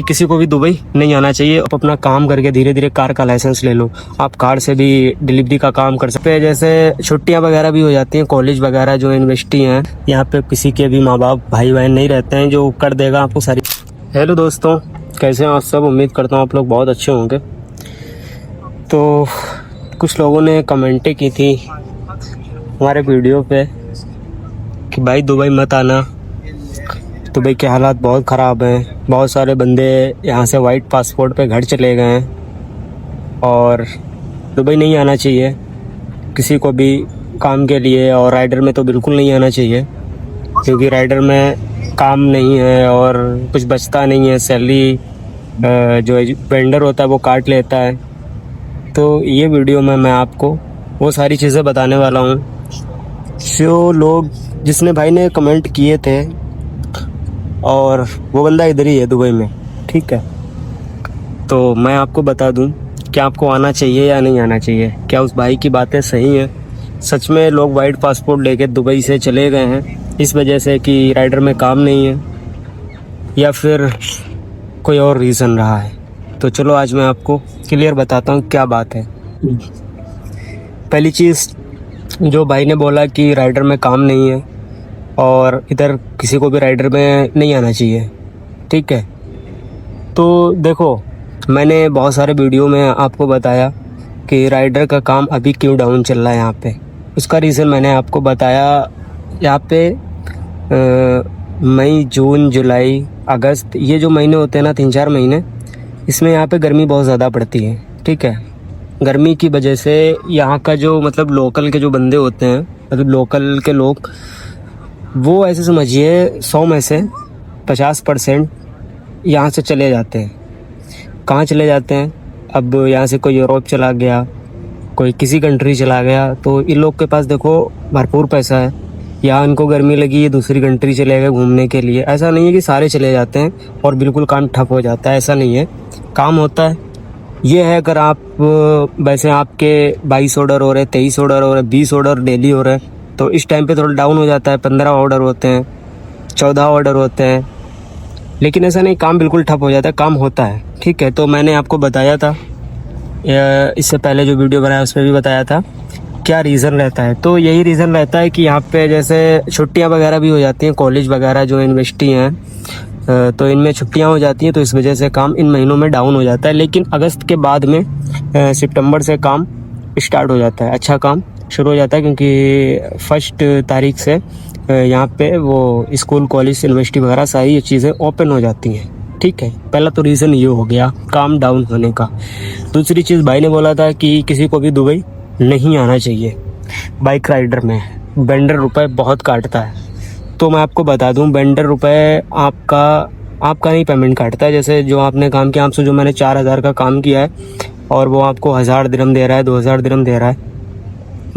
किसी को भी दुबई नहीं आना चाहिए। आप अपना काम करके धीरे धीरे कार का लाइसेंस ले लो। आप कार से भी डिलीवरी का काम कर सकते हैं। जैसे छुट्टियां वगैरह भी हो जाती हैं, कॉलेज वगैरह जो यूनिवर्सिटी हैं, यहाँ पे किसी के भी माँ बाप भाई बहन नहीं रहते हैं जो कर देगा आपको सारी। हेलो दोस्तों, कैसे हैं आप सब? उम्मीद करता हूँ आप लोग बहुत अच्छे होंगे। तो कुछ लोगों ने कमेंटें की थी हमारे वीडियो पे कि भाई दुबई मत आना, दुबई के हालात बहुत ख़राब हैं। बहुत सारे बंदे यहाँ से वाइट पासपोर्ट पे घर चले गए हैं और दुबई नहीं आना चाहिए किसी को भी काम के लिए। और राइडर में तो बिल्कुल नहीं आना चाहिए, क्योंकि राइडर में काम नहीं है और कुछ बचता नहीं है। सैलरी जो वेंडर होता है वो काट लेता है। तो ये वीडियो में मैं आपको वो सारी चीज़ें बताने वाला हूँ जो लोग जिसने भाई ने कमेंट किए थे, और वो बंदा इधर ही है दुबई में, ठीक है। तो मैं आपको बता दूं कि आपको आना चाहिए या नहीं आना चाहिए। क्या उस भाई की बातें सही हैं? सच में लोग वाइट पासपोर्ट लेके दुबई से चले गए हैं इस वजह से कि राइडर में काम नहीं है, या फिर कोई और रीज़न रहा है? तो चलो आज मैं आपको क्लियर बताता हूँ क्या बात है। पहली चीज़, जो भाई ने बोला कि राइडर में काम नहीं है और इधर किसी को भी राइडर में नहीं आना चाहिए, ठीक है। तो देखो, मैंने बहुत सारे वीडियो में आपको बताया कि राइडर का काम अभी क्यों डाउन चल रहा है यहाँ पे। उसका रीज़न मैंने आपको बताया। यहाँ पे मई, जून, जुलाई, अगस्त, ये जो महीने होते हैं ना, 3-4 महीने, इसमें यहाँ पे गर्मी बहुत ज़्यादा पड़ती है, ठीक है। गर्मी की वजह से यहाँ का जो मतलब लोकल के जो बंदे होते हैं, मतलब लोकल के लोग, वो ऐसे समझिए 100 में से 50% यहाँ से चले जाते हैं। कहाँ चले जाते हैं? अब यहाँ से कोई यूरोप चला गया, कोई किसी कंट्री चला गया। तो इन लोग के पास देखो भरपूर पैसा है, यहाँ इनको गर्मी लगी है दूसरी कंट्री चले गए घूमने के लिए। ऐसा नहीं है कि सारे चले जाते हैं और बिल्कुल काम ठप हो जाता है, ऐसा नहीं है, काम होता है। ये है, अगर आप वैसे आपके 22 ऑर्डर हो रहे, 23 ऑर्डर हो रहे, 20 ऑर्डर डेली हो रहे, तो इस टाइम पे थोड़ा डाउन हो जाता है। 15 ऑर्डर होते हैं, 14 ऑर्डर होते हैं, लेकिन ऐसा नहीं, काम बिल्कुल ठप हो जाता है, काम होता है, ठीक है। तो मैंने आपको बताया था, इससे पहले जो वीडियो बनाया उसमें भी बताया था क्या रीज़न रहता है। तो यही रीज़न रहता है कि यहाँ पे जैसे छुट्टियाँ वगैरह भी हो जाती हैं, कॉलेज वगैरह जो यूनिवर्सिटी हैं, तो इनमें छुट्टियाँ हो जाती हैं, तो इस वजह से काम इन महीनों में डाउन हो जाता है। लेकिन अगस्त के बाद में सितंबर से काम स्टार्ट हो जाता है, अच्छा काम शुरू हो जाता है, क्योंकि 1 तारीख से यहाँ पे वो स्कूल, कॉलेज, यूनिवर्सिटी वगैरह सारी ये चीज़ें ओपन हो जाती हैं, ठीक है। पहला तो रीज़न ये हो गया काम डाउन होने का। दूसरी चीज़, भाई ने बोला था कि किसी को भी दुबई नहीं आना चाहिए। बाइक राइडर में वेंडर रुपए बहुत काटता है। तो मैं आपको बता दूं, वेंडर रुपए आपका नहीं पेमेंट काटता है। जैसे जो आपने काम किया, आपसे जो मैंने 4000 का काम किया है और वो आपको 1000 दिरहम दे रहा है, 2000 दिरहम दे रहा है,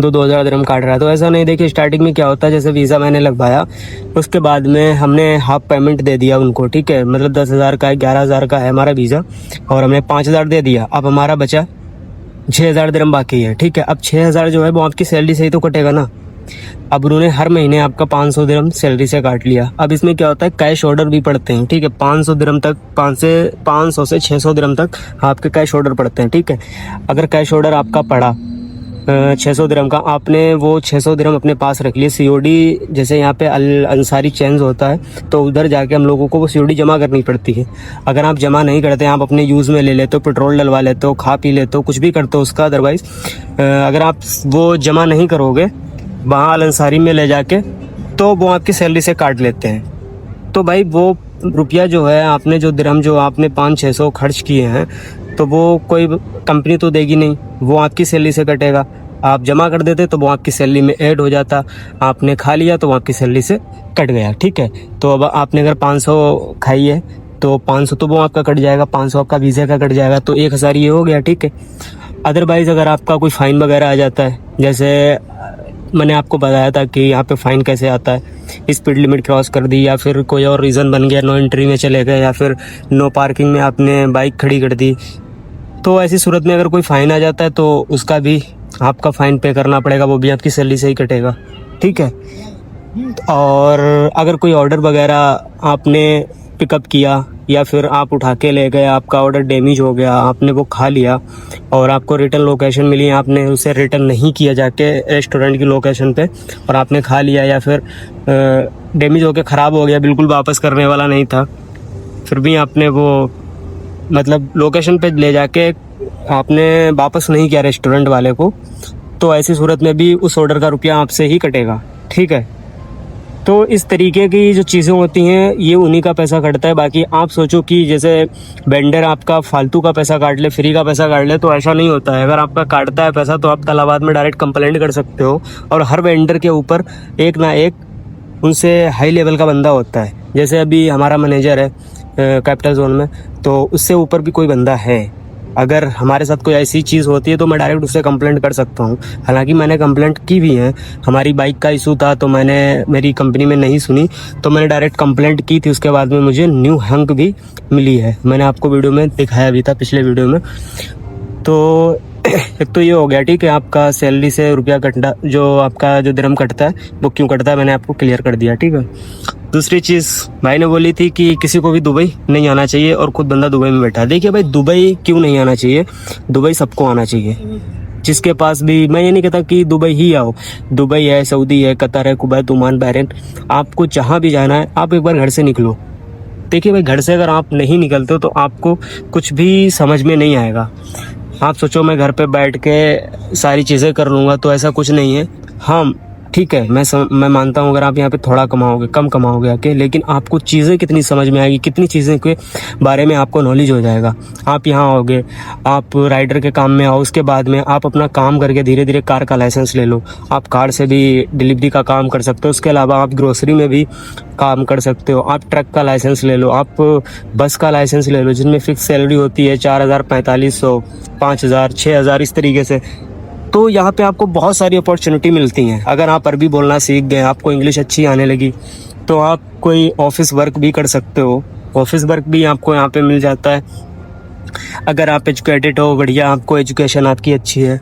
2000 दिरहम काट रहा है। तो ऐसा नहीं, देखिए स्टार्टिंग में क्या होता है, जैसे वीज़ा मैंने लगवाया, उसके बाद में हमने हाफ पेमेंट दे दिया उनको, ठीक है। मतलब 10,000 का है, 11,000 का है हमारा वीज़ा, और हमने 5,000 दे दिया। अब हमारा बचा 6,000 दिरहम बाकी है, ठीक है। अब 6,000 जो है वो आपकी सैलरी से ही तो कटेगा ना। अब उन्होंने हर महीने आपका 500 दिरहम सैलरी से काट लिया। अब इसमें क्या होता है, कैश ऑर्डर भी पड़ते हैं, ठीक है। 500 दिरहम तक, 500 से 600 दिरहम तक आपके कैश ऑर्डर पड़ते हैं, ठीक है। अगर कैश ऑर्डर आपका पड़ा 600 दिरहम का, आपने वो 600 दिरहम अपने पास रख लिए। सीओडी जैसे यहाँ पे अल अंसारी चेंज होता है, तो उधर जाके हम लोगों को वो सीओडी जमा करनी पड़ती है। अगर आप जमा नहीं करते, आप अपने यूज़ में ले लेते हो, पेट्रोल डलवा लेते हो, खा पी लेते हो, कुछ भी करते हो उसका, अदरवाइज़ अगर आप वो जमा नहीं करोगे वहाँ अल अंसारी में ले जाके, तो वो आपकी सैलरी से काट लेते हैं। तो भाई वो रुपया जो है, आपने जो दिरहम जो आपने 500-600 खर्च किए हैं, तो वो कोई कंपनी तो देगी नहीं, वो आपकी सैलरी से कटेगा। आप जमा कर देते तो वो आपकी सैलरी में ऐड हो जाता, आपने खा लिया तो वो आपकी सैलरी से कट गया, ठीक है। तो अब आपने अगर 500 खाई है तो 500 तो वो आपका कट जाएगा, 500 आपका वीज़ा का कट जाएगा, तो 1000 ये हो गया, ठीक है। अदरवाइज़ अगर आपका कोई फ़ाइन वगैरह आ जाता है, जैसे मैंने आपको बताया था कि यहाँ पे फ़ाइन कैसे आता है, स्पीड लिमिट क्रॉस कर दी, या फिर कोई और रीज़न बन गया, नो एंट्री में चले गए, या फिर नो पार्किंग में आपने बाइक खड़ी कर दी, तो ऐसी सूरत में अगर कोई फ़ाइन आ जाता है तो उसका भी आपका फ़ाइन पे करना पड़ेगा, वो भी आपकी सैलरी से ही कटेगा, ठीक है। और अगर कोई ऑर्डर वगैरह आपने पिकअप किया या फिर आप उठा के ले गए, आपका ऑर्डर डैमेज हो गया, आपने वो खा लिया और आपको रिटर्न लोकेशन मिली, आपने उसे रिटर्न नहीं किया जाके रेस्टोरेंट की लोकेशन पे और आपने खा लिया, या फिर डैमेज होके ख़राब हो गया, बिल्कुल वापस करने वाला नहीं था, फिर भी आपने वो मतलब लोकेशन पे ले जाके आपने वापस नहीं किया रेस्टोरेंट वाले को, तो ऐसी सूरत में भी उस ऑर्डर का रुपया आपसे ही कटेगा। ठीक है, तो इस तरीके की जो चीज़ें होती हैं ये उन्हीं का पैसा कटता है। बाकी आप सोचो कि जैसे वेंडर आपका फालतू का पैसा काट ले, फ्री का पैसा काट ले, तो ऐसा नहीं होता है। अगर आपका काटता है पैसा तो आप तालाबाद में डायरेक्ट कंप्लेंट कर सकते हो, और हर वेंडर के ऊपर एक ना एक उनसे हाई लेवल का बंदा होता है। जैसे अभी हमारा मैनेजर है कैपिटल जोन में, तो उससे ऊपर भी कोई बंदा है। अगर हमारे साथ कोई ऐसी चीज़ होती है तो मैं डायरेक्ट उससे कंप्लेंट कर सकता हूँ। हालांकि मैंने कंप्लेंट की भी है, हमारी बाइक का इशू था तो मैंने मेरी कंपनी में नहीं सुनी तो मैंने डायरेक्ट कंप्लेंट की थी। उसके बाद में मुझे न्यू हंक भी मिली है, मैंने आपको वीडियो में दिखाया भी था, पिछले वीडियो में। तो एक तो ये हो गया, ठीक है, आपका सैलरी से रुपया कटना, जो आपका जो दिरहम कटता है वो क्यों कटता है मैंने आपको क्लियर कर दिया। ठीक है, दूसरी चीज़ भाई ने बोली थी कि किसी को भी दुबई नहीं आना चाहिए, और खुद बंदा दुबई में बैठा है। देखिए भाई, दुबई क्यों नहीं आना चाहिए, दुबई सबको आना चाहिए, जिसके पास भी। मैं ये नहीं कहता कि दुबई ही आओ, दुबई है, सऊदी है, कतर है, कुवैत, ओमान, बहरीन, आपको जहाँ भी जाना है आप एक बार घर से निकलो। देखिए भाई, घर से अगर आप नहीं निकलते हो तो आपको कुछ भी समझ में नहीं आएगा। आप सोचो मैं घर पे बैठ के सारी चीज़ें कर लूँगा, तो ऐसा कुछ नहीं है। हाँ ठीक है, मैं मानता हूँ अगर आप यहाँ पे थोड़ा कमाओगे, कम कमाओगे आके, लेकिन आपको चीज़ें कितनी समझ में आएगी, कितनी चीज़ें के बारे में आपको नॉलेज हो जाएगा। आप यहाँ आओगे, आप राइडर के काम में आओ, उसके बाद में आप अपना काम करके धीरे धीरे कार का लाइसेंस ले लो। आप कार से भी डिलीवरी का काम कर सकते हो, उसके अलावा आप ग्रोसरी में भी काम कर सकते हो। आप ट्रक का लाइसेंस ले लो, आप बस का लाइसेंस ले लो, जिनमें फिक्स सैलरी होती है 4000, 4500, 5000, 6000, इस तरीके से। तो यहाँ पे आपको बहुत सारी अपॉर्चुनिटी मिलती हैं। अगर आप अरबी बोलना सीख गए, आपको इंग्लिश अच्छी आने लगी, तो आप कोई ऑफिस वर्क भी कर सकते हो। ऑफिस वर्क भी आपको यहाँ पे मिल जाता है। अगर आप एजुकेटेड हो, बढ़िया, आपको एजुकेशन आपकी अच्छी है,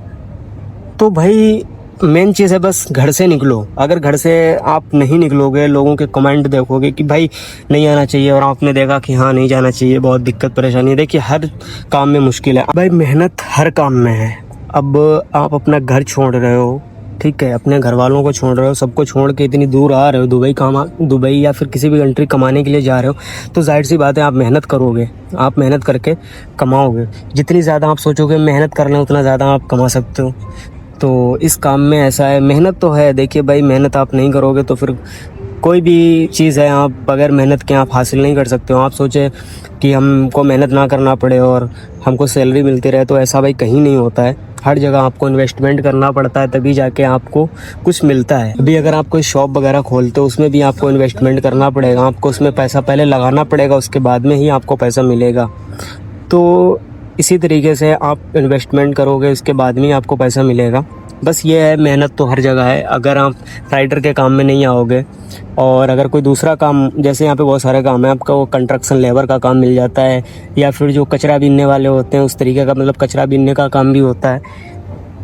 तो भाई मेन चीज़ है बस घर से निकलो। अगर घर से आप नहीं निकलोगे, लोगों के कमेंट देखोगे कि भाई नहीं आना चाहिए, और आपने देखा कि हाँ नहीं जाना चाहिए, बहुत दिक्कत परेशानी है। देखिए, हर काम में मुश्किल है भाई, मेहनत हर काम में है। अब आप अपना घर छोड़ रहे हो, ठीक है, अपने घर वालों को छोड़ रहे हो, सबको छोड़ के इतनी दूर आ रहे हो, दुबई या फिर किसी भी कंट्री कमाने के लिए जा रहे हो, तो जाहिर सी बात है आप मेहनत करोगे, आप मेहनत करके कमाओगे। जितनी ज़्यादा आप सोचोगे मेहनत करना, उतना ज़्यादा आप कमा सकते हो। तो इस काम में ऐसा है, मेहनत तो है। देखिए भाई, मेहनत आप नहीं करोगे तो फिर कोई भी चीज़ है, आप बगैर मेहनत के आप हासिल नहीं कर सकते हो। आप सोचे कि हमको मेहनत ना करना पड़े और हमको सैलरी मिलती रहे, तो ऐसा भाई कहीं नहीं होता है। हर जगह आपको इन्वेस्टमेंट करना पड़ता है, तभी जाके आपको कुछ मिलता है। अभी अगर आप कोई शॉप वगैरह खोलते हो, उसमें भी आपको इन्वेस्टमेंट करना पड़ेगा, आपको उसमें पैसा पहले लगाना पड़ेगा, उसके बाद में ही आपको पैसा मिलेगा। तो इसी तरीके से आप इन्वेस्टमेंट करोगे, उसके बाद में आपको पैसा मिलेगा। बस ये है, मेहनत तो हर जगह है। अगर आप राइडर के काम में नहीं आओगे, और अगर कोई दूसरा काम, जैसे यहाँ पे बहुत सारे काम है, आपका वो कंस्ट्रक्शन लेबर का काम मिल जाता है, या फिर जो कचरा बीनने वाले होते हैं उस तरीके का, मतलब कचरा बीनने का काम भी होता है।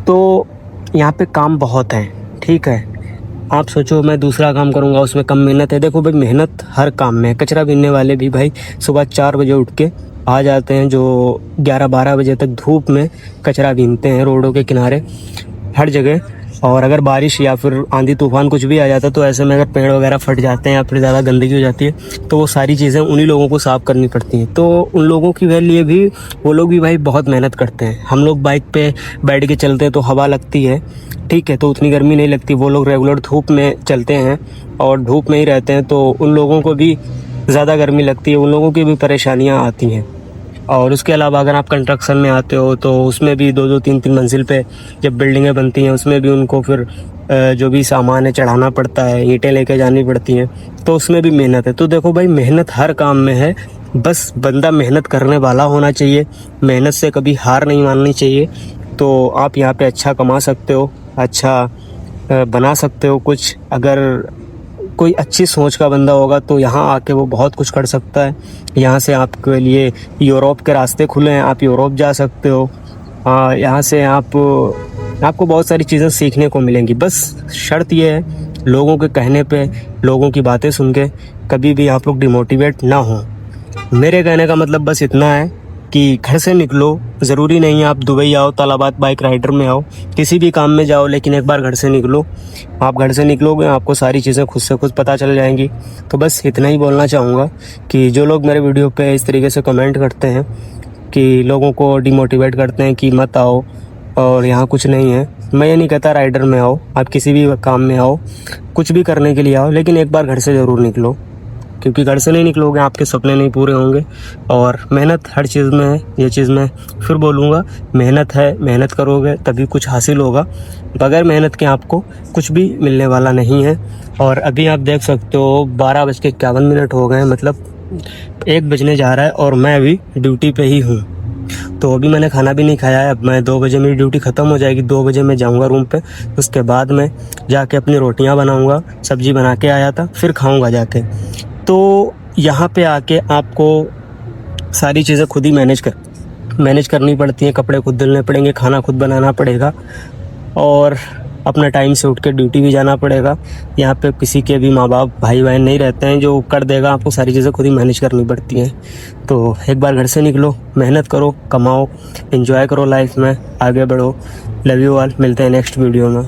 तो यहाँ पे काम बहुत है, ठीक है। आप सोचो मैं दूसरा काम करूँगा, उसमें कम मेहनत है। देखो भाई, मेहनत हर काम में है। कचरा बीनने वाले भी भाई सुबह 4 बजे उठ के आ जाते हैं, जो 11-12 बजे तक धूप में कचरा बीनते हैं रोडों के किनारे, हर जगह। और अगर बारिश या फिर आंधी तूफान कुछ भी आ जाता है, तो ऐसे में अगर पेड़ वगैरह फट जाते हैं या फिर ज़्यादा गंदगी हो जाती है, तो वो सारी चीज़ें उन्हीं लोगों को साफ़ करनी पड़ती हैं। तो उन लोगों के लिए भी, वो लोग भी भाई बहुत मेहनत करते हैं। हम लोग बाइक पे बैठ के चलते हैं तो हवा लगती है, ठीक है, तो उतनी गर्मी नहीं लगती। वो लोग रेगुलर धूप में चलते हैं और धूप में ही रहते हैं, तो उन लोगों को भी ज़्यादा गर्मी लगती है, उन लोगों की भी परेशानियाँ आती हैं। और उसके अलावा अगर आप कंस्ट्रक्शन में आते हो, तो उसमें भी 2-2, 3-3 मंजिल पे जब बिल्डिंगें बनती हैं, उसमें भी उनको फिर जो भी सामान है चढ़ाना पड़ता है, ईंटें लेके जानी पड़ती हैं, तो उसमें भी मेहनत है। तो देखो भाई, मेहनत हर काम में है, बस बंदा मेहनत करने वाला होना चाहिए, मेहनत से कभी हार नहीं माननी चाहिए। तो आप यहाँ पे अच्छा कमा सकते हो, अच्छा बना सकते हो कुछ। अगर कोई अच्छी सोच का बंदा होगा तो यहाँ आके वो बहुत कुछ कर सकता है। यहाँ से आपके लिए यूरोप के रास्ते खुले हैं, आप यूरोप जा सकते हो। यहाँ से आपको बहुत सारी चीज़ें सीखने को मिलेंगी। बस शर्त ये है, लोगों के कहने पे, लोगों की बातें सुन के कभी भी आप लोग डिमोटिवेट ना हो। मेरे कहने का मतलब बस इतना है कि घर से निकलो, ज़रूरी नहीं है आप दुबई आओ, तालाबाद बाइक राइडर में आओ, किसी भी काम में जाओ, लेकिन एक बार घर से निकलो। आप घर से निकलोगे आपको सारी चीज़ें खुद से खुद पता चल जाएंगी। तो बस इतना ही बोलना चाहूँगा कि जो लोग मेरे वीडियो पे इस तरीके से कमेंट करते हैं कि लोगों को डिमोटिवेट करते हैं कि मत आओ और यहाँ कुछ नहीं है, मैं ये नहीं कहता राइडर में आओ, आप किसी भी काम में आओ, कुछ भी करने के लिए आओ, लेकिन एक बार घर से ज़रूर निकलो, क्योंकि घर से नहीं निकलोगे आपके सपने नहीं पूरे होंगे। और मेहनत हर चीज़ में है, ये चीज़ मैं फिर बोलूँगा, मेहनत है, मेहनत करोगे तभी कुछ हासिल होगा, बगैर मेहनत के आपको कुछ भी मिलने वाला नहीं है। और अभी आप देख सकते हो 12:51 हो गए हैं, मतलब 1 बजने जा रहा है और मैं अभी ड्यूटी पे ही हूँ। तो अभी मैंने खाना भी नहीं खाया है, अब मैं 2 बजे मेरी ड्यूटी ख़त्म हो जाएगी, 2 बजे मैं जाऊँगा रूम पे, उसके बाद मैं जाके अपनी रोटियाँ बनाऊँगा, सब्ज़ी बना के आया था फिर खाऊँगा जाके। तो यहाँ पे आके आपको सारी चीज़ें खुद ही मैनेज करनी पड़ती हैं, कपड़े खुद धुलने पड़ेंगे, खाना खुद बनाना पड़ेगा और अपना टाइम से उठ के ड्यूटी भी जाना पड़ेगा। यहाँ पे किसी के भी माँ बाप भाई बहन नहीं रहते हैं जो कर देगा, आपको सारी चीज़ें खुद ही मैनेज करनी पड़ती हैं। तो एक बार घर से निकलो, मेहनत करो, कमाओ, एंजॉय करो लाइफ में, आगे बढ़ो। लव यू ऑल, मिलते हैं नेक्स्ट वीडियो में।